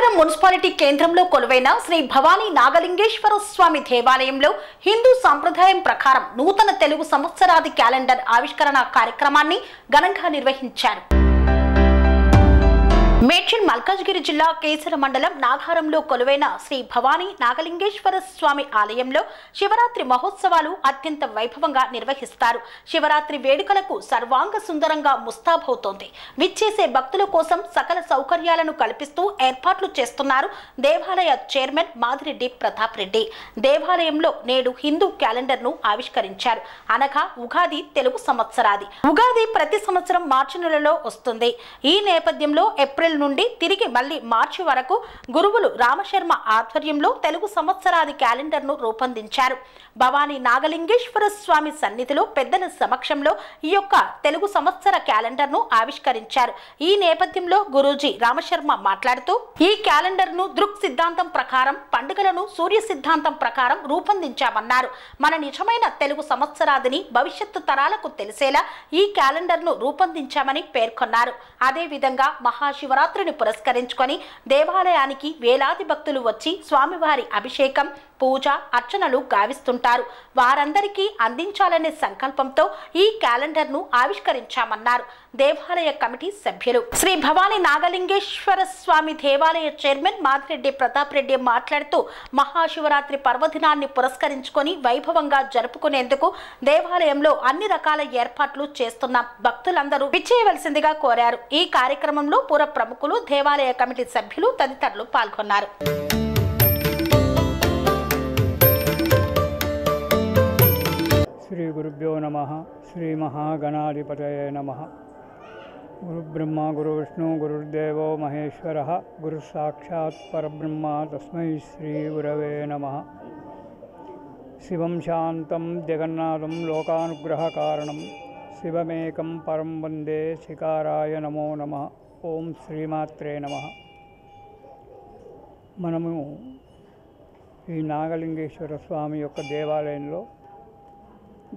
Nagaram municipality కేంద్రంలో కొలువైన శ్రీ భవానీ నాగలింగేశ్వర స్వామి దేవాలయంలో హిందూ సంప్రదాయం ప్రకారం నూతన తెలుగు సంవత్సరాది క్యాలెండర్ ఆవిష్కరణ కార్యక్రమాన్ని ఘనంగా నిర్వహించారు. మేడ్చల్ మల్కాజ్గిరి జిల్లా కేసర మండలం నాగారంలో కొలువైన శ్రీ భవానీ నాగలింగేశ్వర స్వామి ఆలయంలో శివరాత్రి మహోత్సవాలు అత్యంత వైభవంగా నిర్వహిస్తారు. శివరాత్రి వేడుకలకు సర్వాంగ సుందరంగా ముస్తాబవుతోంది. విచ్చేసే భక్తుల కోసం సకల సౌకర్యాలను కల్పిస్తూ ఏర్పాట్లు చేస్తున్నారు దేవాలయ చైర్మన్ మాదిరెడ్డి ప్రతాప్ రెడ్డి. దేవాలయంలో నేడు హిందూ క్యాలెండర్ ను ఆవిష్కరించారు. అనగా ఉగాది తెలుగు సంవత్సరాది. ఉగాది ప్రతి సంవత్సరం మార్చి నెలలో వస్తుంది. ఈ నేపథ్యంలో ఏప్రిల్ నుండి తిరిగి మళ్లీ మార్చి వరకు గురువులు రామశర్మ ఆధ్వర్యంలో తెలుగు సంవత్సరాది క్యాలెండర్ ను రూపొందించారు. భవానీ నాగలింగేశ్వర స్వామి సన్నిధిలో పెద్దల సమక్షంలో ఈ యొక్క తెలుగు సంవత్సర క్యాలెండర్ ను ఆవిష్కరించారు. ఈ నేపథ్యంలో గురూజీ రామశర్మ మాట్లాడుతూ ఈ క్యాలెండర్ ను దృక్ సిద్ధాంతం ప్రకారం పండుగలను సూర్య సిద్ధాంతం ప్రకారం రూపొందించామన్నారు. మన నిజమైన తెలుగు సంవత్సరాదిని భవిష్యత్తు తరాలకు తెలిసేలా ఈ క్యాలెండర్ ను రూపొందించామని పేర్కొన్నారు. అదేవిధంగా మహాశివరాత్రిని పురస్కరించుకొని దేవాలయానికి వేలాది భక్తులు వచ్చి స్వామివారి అభిషేకం, పూజ, అర్చనలు గావిస్తుంటారు. వారందరికీ అందించాలనే సంకల్పంతో ఈ క్యాలెండర్ ను ఆవిష్కరించామన్నారు దేవాలయ కమిటీ సభ్యులు. శ్రీ భవానీ నాగలింగేశ్వర స్వామి దేవాలయ చైర్మన్ మాదిరెడ్డి ప్రతాప్ రెడ్డి మాట్లాడుతూ మహాశివరాత్రి పర్వదినాన్ని పురస్కరించుకొని వైభవంగా జరుపుకునేందుకు దేవాలయంలో అన్ని రకాల ఏర్పాట్లు చేస్తున్నాం. భక్తులందరూ విచ్చేయవలసిందిగా కోరారు. ఈ కార్యక్రమంలో పుర ప్రముఖులు, దేవాలయ కమిటీ సభ్యులు తదితరులు పాల్గొన్నారు. శ్రీ గురుభ్యో నమః. శ్రీ మహాగణాధిపతయే నమః. గురుబ్రహ్మ గురువిష్ణు గురుర్దేవో మహేశ్వరః. గురు సాక్షాత్ పరబ్రహ్మ తస్మై శ్రీ గురవే నమః. శివం శాంతం జగన్నాథం లోకానుగ్రహ కారణం శివమేకం పరం వందే శికారాయ నమో నమః. ఓం శ్రీమాత్రే నమః. మనము ఈ నాగలింగేశ్వర స్వామి యొక్క దేవాలయంలో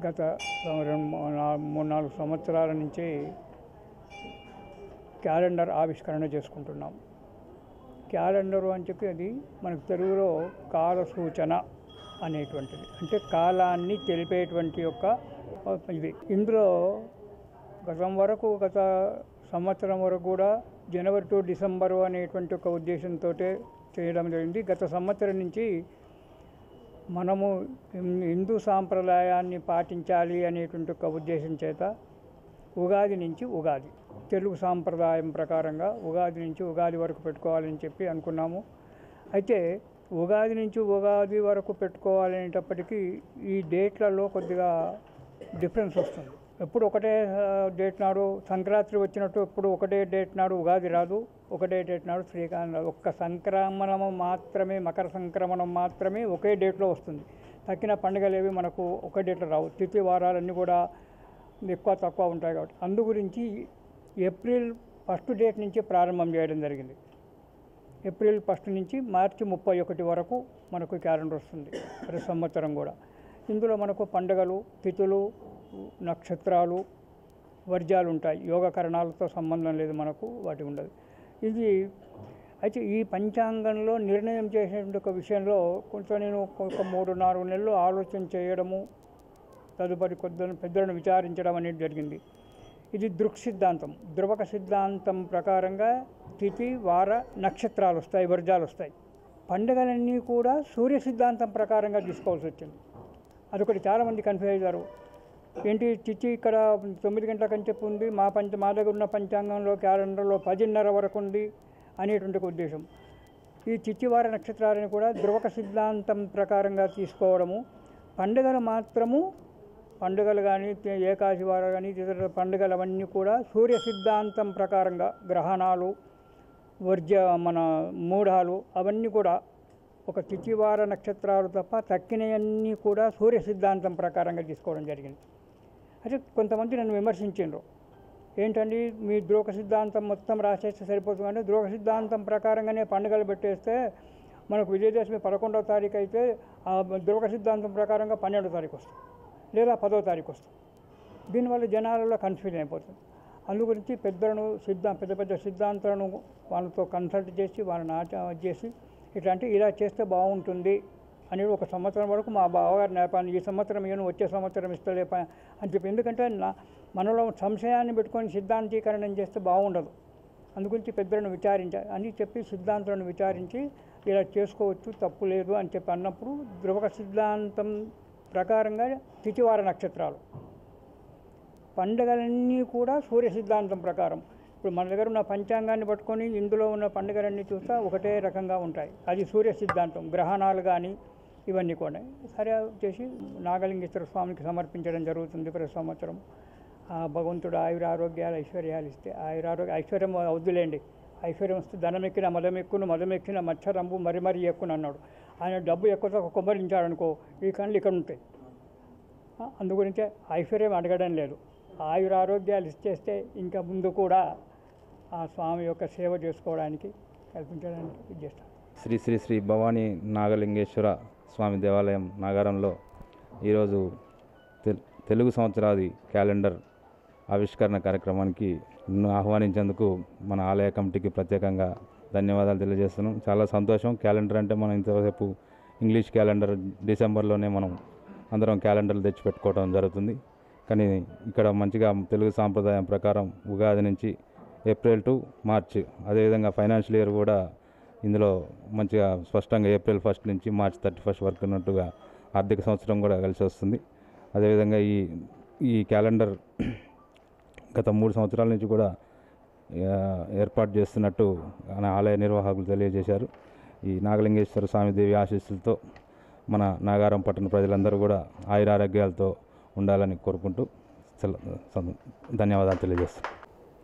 గత 3-4 సంవత్సరాల నుంచి క్యాలెండర్ ఆవిష్కరణ చేసుకుంటున్నాం. క్యాలెండరు అని చెప్పి అది మనకు తెలుగులో కాల సూచన అనేటువంటిది, అంటే కాలాన్ని తెలిపేటువంటి యొక్క ఇది. ఇందులో గత సంవత్సరం వరకు కూడా జనవరి టు డిసెంబరు అనేటువంటి ఒక ఉద్దేశంతో చేయడం జరిగింది. గత సంవత్సరం నుంచి మనము హిందూ సాంప్రదాయాన్ని పాటించాలి అనేటువంటి ఒక ఉద్దేశం చేత ఉగాది నుంచి ఉగాది తెలుగు సాంప్రదాయం ప్రకారంగా ఉగాది నుంచి ఉగాది వరకు పెట్టుకోవాలని చెప్పి అనుకున్నాము. అయితే ఉగాది నుంచి ఉగాది వరకు పెట్టుకోవాలనేటప్పటికీ ఈ డేట్లలో కొద్దిగా డిఫరెన్స్ వస్తుంది. ఎప్పుడు ఒకటే డేట్ నాడు సంక్రాంతి వచ్చినట్టు ఎప్పుడు ఒకటే డేట్ నాడు ఉగాది రాదు, ఒకటే డేట్ నాడు శ్రీకాంత్ రాదు. ఒక్క సంక్రమణము మాత్రమే, మకర సంక్రమణం మాత్రమే ఒకే డేట్లో వస్తుంది. తక్కిన పండుగలు ఏవి మనకు ఒకే డేట్లో రావు. తిథి వారాలన్నీ కూడా ఎక్కువ తక్కువ ఉంటాయి. కాబట్టి అందు గురించి ఏప్రిల్ 1 డేట్ నుంచి ప్రారంభం చేయడం జరిగింది. ఏప్రిల్ 1 నుంచి మార్చి 31 వరకు మనకు క్యాలెండర్ వస్తుంది ప్రతి సంవత్సరం కూడా. ఇందులో మనకు పండుగలు, తిథులు, నక్షత్రాలు, వర్జాలు ఉంటాయి. యోగకరణాలతో సంబంధం లేదు మనకు, వాటి ఉండదు. ఇది అయితే ఈ పంచాంగంలో నిర్ణయం చేసేటువంటి ఒక విషయంలో కొంచెం నేను ఒక 3-4 నెలలు ఆలోచన చేయడము, తదుపరి పెద్దలను విచారించడం అనేది జరిగింది. ఇది దృక్ సిద్ధాంతం, ధ్రువక సిద్ధాంతం ప్రకారంగా తిథి, వార, నక్షత్రాలు వస్తాయి, వర్జాలు వస్తాయి. పండుగలన్నీ కూడా సూర్య సిద్ధాంతం ప్రకారంగా తీసుకోవాల్సి వచ్చింది. అదొకటి చాలామంది కన్ఫ్యూజ్ అయ్యారు. ఏంటి తిథి ఇక్కడ 9 గంటలకని చెప్పి ఉంది, మా దగ్గర ఉన్న పంచాంగంలో క్యాలెండర్లో 10:30 వరకు ఉంది అనేటువంటి ఉద్దేశం. ఈ తిథివార నక్షత్రాలను కూడా ధ్రువక సిద్ధాంతం ప్రకారంగా తీసుకోవడము. పండుగలు మాత్రము, పండుగలు కానీ ఏకాశి వార కానీ ఇతర పండుగలు అవన్నీ కూడా సూర్య సిద్ధాంతం ప్రకారంగా, గ్రహణాలు, మన మూఢాలు అవన్నీ కూడా ఒక తిథివార నక్షత్రాలు తప్ప తక్కినవన్నీ కూడా సూర్య సిద్ధాంతం ప్రకారంగా తీసుకోవడం జరిగింది. అయితే కొంతమంది నన్ను విమర్శించారు. ఏంటండి మీ ధ్రువక సిద్ధాంతం మొత్తం రాసేస్తే సరిపోతుందంటే, ధ్రువక సిద్ధాంతం ప్రకారంగానే పండుగలు పెట్టేస్తే మనకు విజయదశమి 11వ తారీఖు అయితే ఆ ధ్రువక సిద్ధాంతం ప్రకారంగా 12వ తారీఖు వస్తుంది, లేదా 10వ తారీఖు వస్తుంది. దీనివల్ల జనాలలో కన్ఫ్యూజన్ అయిపోతుంది. అందు గురించి పెద్దలను పెద్ద పెద్ద సిద్ధాంతాలను వాళ్ళతో కన్సల్ట్ చేసి వాళ్ళని చేసి ఇట్లాంటి ఇలా చేస్తే బాగుంటుంది అని ఒక సంవత్సరం వరకు మా బావగారు నేపాన్ని ఈ సంవత్సరం ఇవ్వను వచ్చే సంవత్సరం ఇస్తలే అని చెప్పి, ఎందుకంటే మనలో సంశయాన్ని పెట్టుకొని సిద్ధాంతీకరణం చేస్తే బాగుండదు. అందుగురించి పెద్దలను విచారించాలి అని చెప్పి సిద్ధాంతాలను విచారించి ఇలా చేసుకోవచ్చు తప్పు లేదు అని చెప్పి అన్నప్పుడు ధ్రువక సిద్ధాంతం ప్రకారంగా తిథివార నక్షత్రాలు పండుగలన్నీ కూడా సూర్య సిద్ధాంతం ప్రకారం. ఇప్పుడు మన దగ్గర ఉన్న పంచాంగాన్ని పట్టుకొని ఇందులో ఉన్న పండుగలన్నీ చూస్తే ఒకటే రకంగా ఉంటాయి. అది సూర్య సిద్ధాంతం. గ్రహణాలు కానీ ఇవన్నీ కూడా సరే చేసి నాగలింగేశ్వర స్వామికి సమర్పించడం జరుగుతుంది ప్రతి సంవత్సరం. భగవంతుడు ఆయురారోగ్యాలు ఐశ్వర్యాలు ఇస్తే ఐశ్వర్యం వద్దులేండి, ఐశ్వర్యం వస్తే ధనం ఎక్కిన మదం ఎక్కును, మదం ఎక్కిన మచ్చరంబు మరి మరీ ఎక్కును అన్నాడు. ఆయన డబ్బు ఎక్కువ కొమ్మరించాడనుకో ఈ కళ్ళు ఇక్కడ ఉంటాయి. అందుగురించే ఐశ్వర్యం అడగడం లేదు, ఆయురారోగ్యాలు ఇచ్చేస్తే ఇంకా ముందు కూడా ఆ స్వామి యొక్క సేవ చేసుకోవడానికి కల్పించడానికి ఇది చేస్తాను. శ్రీ శ్రీ శ్రీ భవానీ నాగలింగేశ్వర స్వామి దేవాలయం నాగారంలో ఈరోజు తెలుగు సంవత్సరాది క్యాలెండర్ ఆవిష్కరణ కార్యక్రమానికి ఆహ్వానించేందుకు మన ఆలయ కమిటీకి ప్రత్యేకంగా ధన్యవాదాలు తెలియజేస్తున్నాం. చాలా సంతోషం. క్యాలెండర్ అంటే మనం ఇంతసేపు ఇంగ్లీష్ క్యాలెండర్ డిసెంబర్లోనే మనం అందరం క్యాలెండర్లు తెచ్చిపెట్టుకోవడం జరుగుతుంది. కానీ ఇక్కడ మంచిగా తెలుగు సాంప్రదాయం ప్రకారం ఉగాది నుంచి ఏప్రిల్ టు మార్చ్, అదేవిధంగా ఫైనాన్షియల్ ఇయర్ కూడా ఇందులో మంచిగా స్పష్టంగా ఏప్రిల్ 1 నుంచి మార్చ్ 31 వరకు ఉన్నట్టుగా ఆర్థిక సంవత్సరం కూడా కలిసి వస్తుంది. అదేవిధంగా ఈ క్యాలెండర్ గత 3 సంవత్సరాల నుంచి కూడా ఏర్పాటు చేస్తున్నట్టు ఆలయ నిర్వాహకులు తెలియజేశారు. ఈ నాగలింగేశ్వర స్వామి దేవి ఆశీస్సులతో మన నాగారం పట్టణ ప్రజలందరూ కూడా ఆయురారోగ్యాలతో ఉండాలని కోరుకుంటూ ధన్యవాదాలు తెలియజేస్తాం.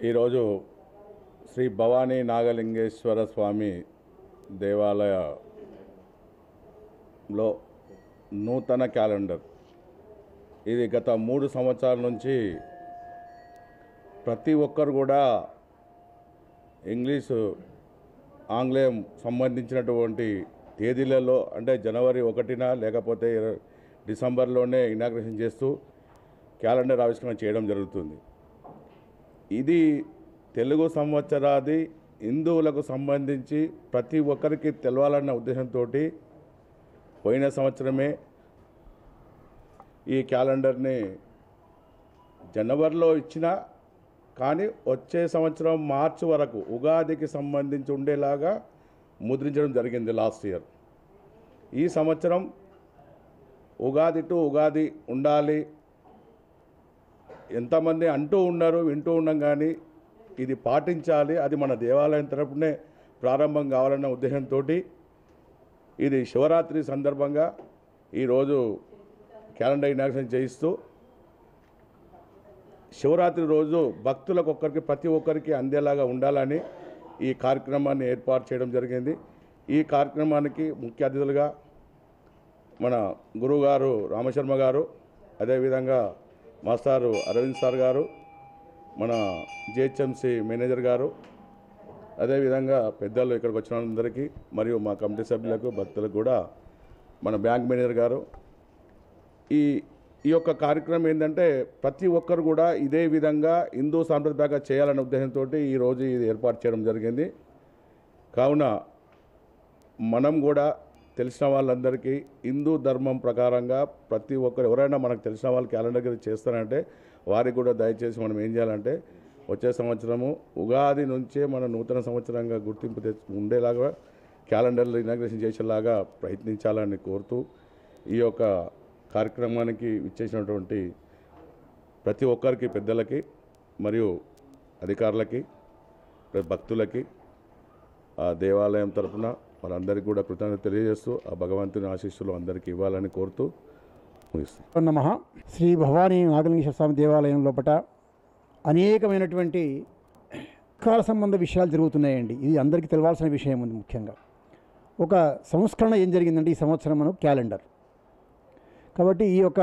ఈరోజు శ్రీ భవానీ నాగలింగేశ్వర స్వామి దేవాలయంలో నూతన క్యాలెండర్ ఇది గత 3 సంవత్సరాల నుంచి ప్రతి ఒక్కరు కూడా ఇంగ్లీషు ఆంగ్లేయం సంబంధించినటువంటి తేదీలలో అంటే జనవరి 1న లేకపోతే డిసెంబర్లోనే ఇనాగ్రేషన్ చేస్తూ క్యాలెండర్ ఆవిష్కరణ చేయడం జరుగుతుంది. ఇది తెలుగు సంవత్సరాది హిందువులకు సంబంధించి ప్రతి ఒక్కరికి తెలవాలన్న ఉద్దేశంతో పోయిన సంవత్సరమే ఈ క్యాలెండర్ని జనవరిలో ఇచ్చిన కానీ వచ్చే సంవత్సరం మార్చి వరకు ఉగాదికి సంబంధించి ఉండేలాగా ముద్రించడం జరిగింది లాస్ట్ ఇయర్. ఈ సంవత్సరం ఉగాది టు ఉగాది ఉండాలి ఎంతమంది అంటూ ఉన్నారు, వింటూ ఉన్నాం, కానీ ఇది పాటించాలి, అది మన దేవాలయం తరపునే ప్రారంభం కావాలన్న ఉద్దేశంతో ఇది శివరాత్రి సందర్భంగా ఈరోజు క్యాలెండర్ ఇనాగ్రేషన్ చేయిస్తూ శివరాత్రి రోజు భక్తులకు ప్రతి ఒక్కరికి అందేలాగా ఉండాలని ఈ కార్యక్రమాన్ని ఏర్పాటు చేయడం జరిగింది. ఈ కార్యక్రమానికి ముఖ్య అతిథులుగా మన గురువుగారు రామశర్మ గారు, అదేవిధంగా మాస్టారు అరవింద్ సార్ గారు, మన జిహెచ్ఎంసి మేనేజర్ గారు, అదేవిధంగా పెద్దలు ఇక్కడికి వచ్చిన అందరికీ మరియు మా కమిటీ సభ్యులకు భక్తులకు కూడా మన బ్యాంక్ మేనేజర్ గారు. ఈ యొక్క కార్యక్రమం ఏంటంటే ప్రతి ఒక్కరు కూడా ఇదే విధంగా హిందూ సాంప్రదాయంగా చేయాలనే ఉద్దేశంతో ఈరోజు ఇది ఏర్పాటు చేయడం జరిగింది. కావున మనం కూడా తెలిసిన వాళ్ళందరికీ హిందూ ధర్మం ప్రకారంగా ప్రతి ఒక్కరు ఎవరైనా మనకు తెలిసిన వాళ్ళు క్యాలెండర్ చేస్తారంటే వారికి కూడా దయచేసి మనం ఏం చేయాలంటే వచ్చే సంవత్సరము ఉగాది నుంచే మన నూతన సంవత్సరంగా గుర్తింపు ఉండేలాగా క్యాలెండర్లు ఇనాగ్రేషన్ చేసేలాగా ప్రయత్నించాలని కోరుతూ ఈ యొక్క కార్యక్రమానికి ఇచ్చేసినటువంటి ప్రతి ఒక్కరికి, పెద్దలకి మరియు అధికారులకి, భక్తులకి ఆ దేవాలయం తరఫున వాళ్ళందరికీ కూడా కృతజ్ఞత తెలియజేస్తూ ఆ భగవంతుని ఆశీస్సులు అందరికీ ఇవ్వాలని కోరుతూ ముగిస్తాను. నమః. శ్రీ భవానీ నాగలింగేశ్వర స్వామి దేవాలయం లోపల అనేకమైనటువంటి కాల సంబంధ విషయాలు జరుగుతున్నాయండి. ఇది అందరికీ తెలవాల్సిన విషయం ఉంది. ముఖ్యంగా ఒక సంస్కరణ ఏం జరిగిందంటే ఈ సంవత్సరం మనం క్యాలెండర్ కాబట్టి ఈ యొక్క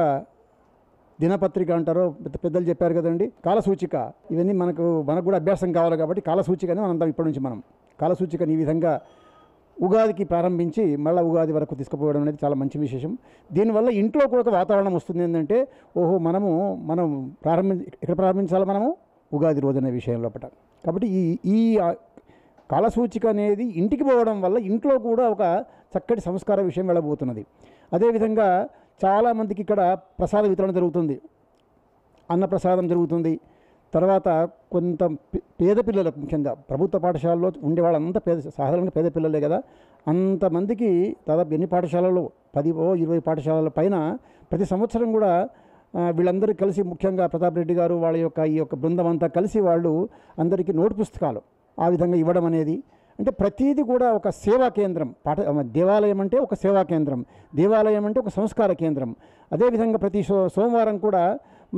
దినపత్రిక అంటారో పెద్దలు చెప్పారు కదండి, కాలసూచిక, ఇవన్నీ మనకు కూడా అభ్యాసం కావాలి కాబట్టి కాలసూచికని మనం ఇప్పటి నుంచి మనం కాలసూచికని ఈ విధంగా ఉగాదికి ప్రారంభించి మళ్ళీ ఉగాది వరకు తీసుకుపోవడం అనేది చాలా మంచి విశేషం. దీనివల్ల ఇంట్లో కూడా ఒక వాతావరణం వస్తుంది. ఏంటంటే ఓహో మనం ఎక్కడ ప్రారంభించాలి, మనము ఉగాది రోజున విషయం లోపల. కాబట్టి ఈ కాలసూచిక అనేది ఇంటికి పోవడం వల్ల ఇంట్లో కూడా ఒక చక్కటి సంస్కార విషయం వెళ్ళబోతున్నది. అదేవిధంగా చాలామందికి ఇక్కడ ప్రసాద వితరణ జరుగుతుంది, అన్నప్రసాదం జరుగుతుంది. తర్వాత కొంత పేద పిల్లలకు, ముఖ్యంగా ప్రభుత్వ పాఠశాలలో ఉండే వాళ్ళంతా సాధారణంగా పేద పిల్లలే కదా, అంతమందికి దాదాపు ఎన్ని పాఠశాలలో 10-20 పాఠశాలల పైన ప్రతి సంవత్సరం కూడా వీళ్ళందరూ కలిసి, ముఖ్యంగా ప్రతాప్ రెడ్డి గారు వాళ్ళ ఈ యొక్క బృందం అంతా కలిసి వాళ్ళు అందరికీ నోటు పుస్తకాలు ఆ విధంగా ఇవ్వడం అనేది, అంటే ప్రతీది కూడా ఒక సేవా కేంద్రం. దేవాలయం అంటే ఒక సేవా కేంద్రం, దేవాలయం అంటే ఒక సంస్కార కేంద్రం. అదేవిధంగా ప్రతి సోమవారం కూడా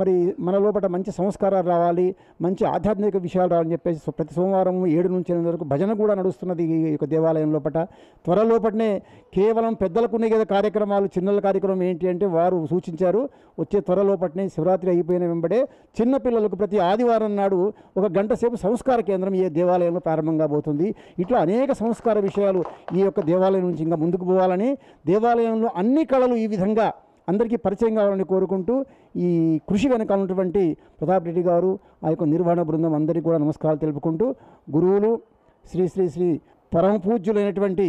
మరి మన లోపల మంచి సంస్కారాలు రావాలి, మంచి ఆధ్యాత్మిక విషయాలు రావాలని చెప్పేసి ప్రతి సోమవారం 7 నుంచి 8 వరకు భజన కూడా నడుస్తున్నది ఈ యొక్క దేవాలయం లోపల. త్వరలోపటనే కేవలం పెద్దలకునే కదా కార్యక్రమాలు, చిన్నల కార్యక్రమం ఏంటి అంటే వారు సూచించారు, వచ్చే త్వరలోపటనే శివరాత్రి అయిపోయిన వెంబడే చిన్నపిల్లలకు ప్రతి ఆదివారం నాడు 1 గంట సేపు సంస్కార కేంద్రం ఈ దేవాలయంలో ప్రారంభం కాబోతుంది. ఇట్లా అనేక సంస్కార విషయాలు ఈ యొక్క దేవాలయం నుంచి ఇంకా ముందుకు పోవాలని, దేవాలయంలో అన్ని కళలు ఈ విధంగా అందరికీ పరిచయం కావాలని కోరుకుంటూ, ఈ కృషి వెనక ఉన్నటువంటి ప్రతాప్ రెడ్డి గారు, ఆ యొక్క నిర్వహణ బృందం అందరికీ కూడా నమస్కారాలు తెలుపుకుంటూ, గురువులు శ్రీ శ్రీ శ్రీ పరమ పూజ్యులైనటువంటి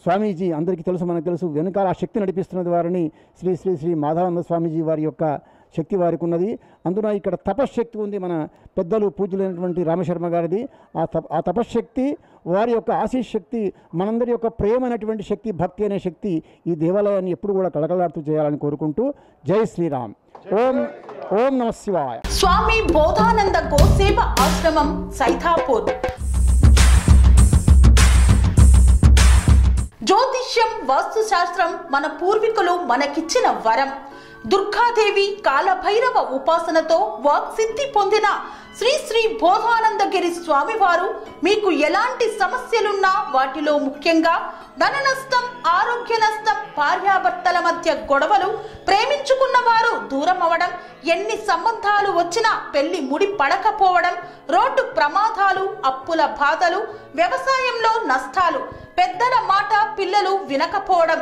స్వామీజీ అందరికీ తెలుసు, మనకు తెలుసు, వెనకాల ఆ శక్తి నడిపిస్తున్నది వారిని శ్రీ శ్రీ శ్రీ మాధవానంద స్వామీజీ వారి యొక్క శక్తి వారికి ఉన్నది. అందున ఇక్కడ తపశ్శక్తి ఉంది, మన పెద్దలు పూజ్యులైనటువంటి రామశర్మ గారిది. ఆ తపశ్శక్తి, వారి యొక్క ఆశీస్ శక్తి, మనందరి యొక్క ప్రేమ అనేటువంటి శక్తి, భక్తి అనే శక్తి ఈ దేవాలయాన్ని ఎప్పుడు కూడా కళకళలాడుతూ చేయాలని కోరుకుంటూ, జై శ్రీరామ్. ఓం నమ శివాయ. స్వామి బోధానంద గోసేవ ఆశ్రమం, సైథాపూర్. జ్యోతిష్యం, వాస్తుశాస్త్రం మన పూర్వీకులు మనకిచ్చిన వరం. దుర్గాదేవి, కాలభైరవ ఉపాసనతో వాక్సిద్ధి పొందిన శ్రీ శ్రీ బోధానందగిరి స్వామివారు మీకు ఎలాంటి సమస్యలున్నా, వాటిలో ముఖ్యంగా ధన నష్టం, ఆరోగ్య నష్టం, భార్యాభర్తల మధ్య గొడవలు, ప్రేమించుకున్న వారు దూరం అవడం, ఎన్ని సంబంధాలు వచ్చినా పెళ్లి ముడి పడకపోవడం, రోడ్డు ప్రమాదాలు, అప్పుల బాధలు, వ్యవసాయంలో నష్టాలు, పెద్దల మాట పిల్లలు వినకపోవడం,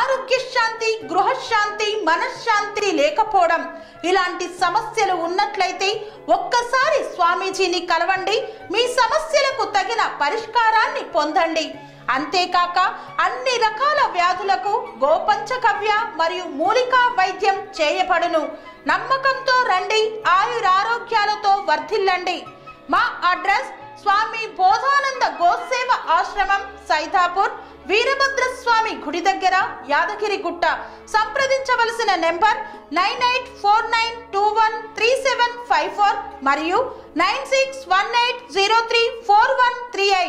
ఆరోగ్య శాంతి, గృహశాంతి, మనశ్శాంతి లేకపోవడం, ఇలాంటి సమస్యలు ఉన్నట్లయితే ఒక్కసారి స్వామీజీని కలవండి, మీ సమస్యలకు తగిన పరిష్కారాన్ని పొందండి. అంతేకాక అన్ని రకాల వ్యాధులకు గోపంచకవ్య మరియు మూలికా వైద్యం చేయబడును. నమ్మకంతో రండి, ఆయురారోగ్యాలతో వర్ధిల్లండి. మా అడ్రస్ స్వామి బోధానంద గోసేవ ఆశ్రమం, సైథాపూర్, వీరభద్రస్వామి గుడి దగ్గర, యాదగిరిగుట్ట. సంప్రదించవలసిన నెంబర్ 9849213754 మరియు 9618034138.